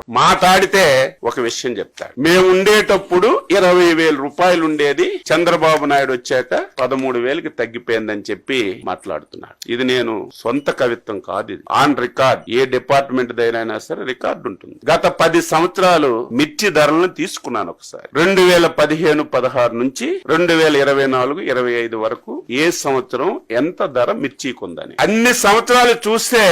మాట్లాడితే ఒక విషయం చెప్తాడు. మేము ఉండేటప్పుడు 20,000 రూపాయలు ఉండేది, చంద్రబాబు నాయుడు వచ్చాక 13,000కి తగ్గిపోయిందని చెప్పి మాట్లాడుతున్నాడు. ఇది నేను సొంత కవిత్వం కాదు, ఇది ఆన్ రికార్డ్. ఏ డిపార్ట్మెంట్ దైనా సరే రికార్డు ఉంటుంది. గత 10 సంవత్సరాలు మిర్చి ధరలను తీసుకున్నాను ఒకసారి. 2015-16 నుంచి 2024-25 వరకు ఏ సంవత్సరం ఎంత ధర మిర్చికి ఉందని అన్ని సంవత్సరాలు చూస్తే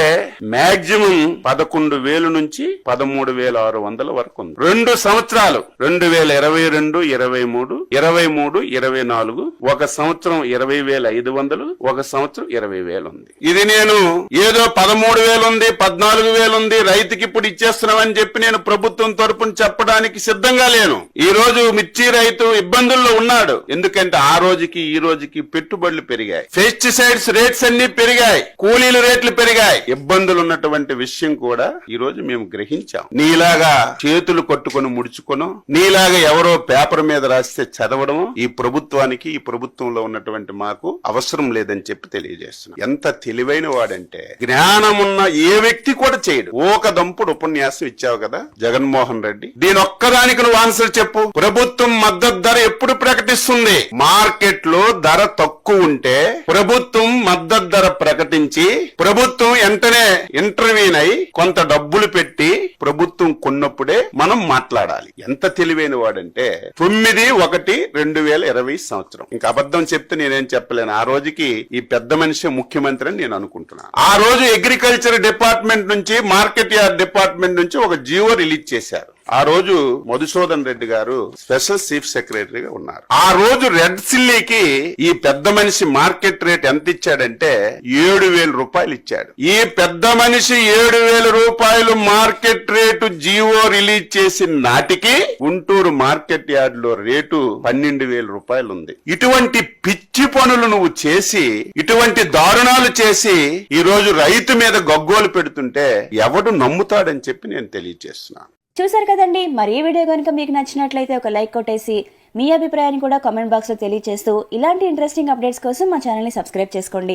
మాక్సిమం 11,000 నుంచి 13,600 వరకు ఉంది. 2 సంవత్సరాలు 2022-23, 23-24 ఒక సంవత్సరం 20,500, ఒక సంవత్సరం 20,000 ఉంది. ఇది నేను ఏదో 13,000 ఉంది, 14,000 ఉంది, రైతుకి ఇప్పుడు ఇచ్చేస్తున్నామని చెప్పి నేను ప్రభుత్వం తరపున చెప్పడానికి సిద్ధంగా లేను. ఈ రోజు మిర్చి రైతు ఇబ్బందుల్లో ఉన్నాడు. ఎందుకంటే ఆ రోజుకి ఈ రోజుకి పెట్టుబడులు పెరిగాయి, పెస్టిసైడ్స్ రేట్స్ అన్ని పెరిగాయి, కూలీల రేట్లు పెరిగాయి. ఇబ్బందులు ఉన్నటువంటి విషయం కూడా ఈ రోజు మేము గ్రహించాం. నీలాగా చేతులు కొట్టుకొని ముడుచుకోను, నీలాగా ఎవరో పేపర్ మీద రాస్తే చదవడము ఈ ప్రభుత్వానికి, ఈ ప్రభుత్వంలో ఉన్నటువంటి మాకు అవసరం లేదని చెప్పి తెలియజేస్తున్నాం. ఎంత తెలివైన వాడంటే జ్ఞానమున్న ఏ వ్యక్తి కూడా చేయడు. ఒక దంపుడు ఉపన్యాసం ఇచ్చావు కదా జగన్మోహన్ రెడ్డి, దీని ఒక్కదానికి నువ్వు ఆన్సర్ చెప్పు. ప్రభుత్వం మద్దతు ధర ఎప్పుడు ప్రకటిస్తుంది? మార్కెట్ లో ధర తక్కువ ఉంటే ప్రభుత్వం మద్దతు ధర ప్రకటించి ప్రభుత్వం వెంటనే ఇంటర్వ్యూన్ అయి కొంత డబ్బులు పెట్టి ప్రభుత్వం కొన్నప్పుడే మనం మాట్లాడాలి. ఎంత తెలివైన వాడంటే 9/1/2020 సంవత్సరం. ఇంకా అబద్ధం చెప్తే నేనేం చెప్పలేను. ఆ రోజుకి ఈ పెద్ద మనిషి ముఖ్యమంత్రి అని నేను అనుకుంటున్నాను. ఆ రోజు అగ్రికల్చర్ డిపార్ట్మెంట్ నుంచి, మార్కెట్ యార్డ్ డిపార్ట్మెంట్ నుంచి ఒక జీవో రిలీజ్ చేశారు. ఆ రోజు మధుసూదన్ రెడ్డి గారు స్పెషల్ చీఫ్ సెక్రటరీగా ఉన్నారు. ఆ రోజు రెడ్ సిల్లీకి ఈ పెద్ద మనిషి మార్కెట్ రేట్ ఎంత ఇచ్చాడంటే 7,000 రూపాయలు ఇచ్చాడు. ఈ పెద్ద మనిషి 7,000 రూపాయలు మార్కెట్ రేటు జీవో రిలీజ్ చేసిన నాటికి గుంటూరు మార్కెట్ యార్డ్ లో రేటు 12,000 రూపాయలు ఉంది. ఇటువంటి పిచ్చి పనులు నువ్వు చేసి, ఇటువంటి దారుణాలు చేసి ఈ రోజు రైతు మీద గగ్గోలు పెడుతుంటే ఎవడు నమ్ముతాడని చెప్పి నేను తెలియజేస్తున్నాను. చూసారు కదండి. మరి ఈ వీడియో కనుక మీకు నచ్చినట్లయితే ఒక లైక్ కొట్టేసి మీ అభిప్రాయాన్ని కూడా కామెంట్ బాక్స్ లో తెలియజేస్తూ ఇలాంటి ఇంట్రెస్టింగ్ అప్డేట్స్ కోసం మా ఛానల్ ని సబ్స్క్రైబ్ చేసుకోండి.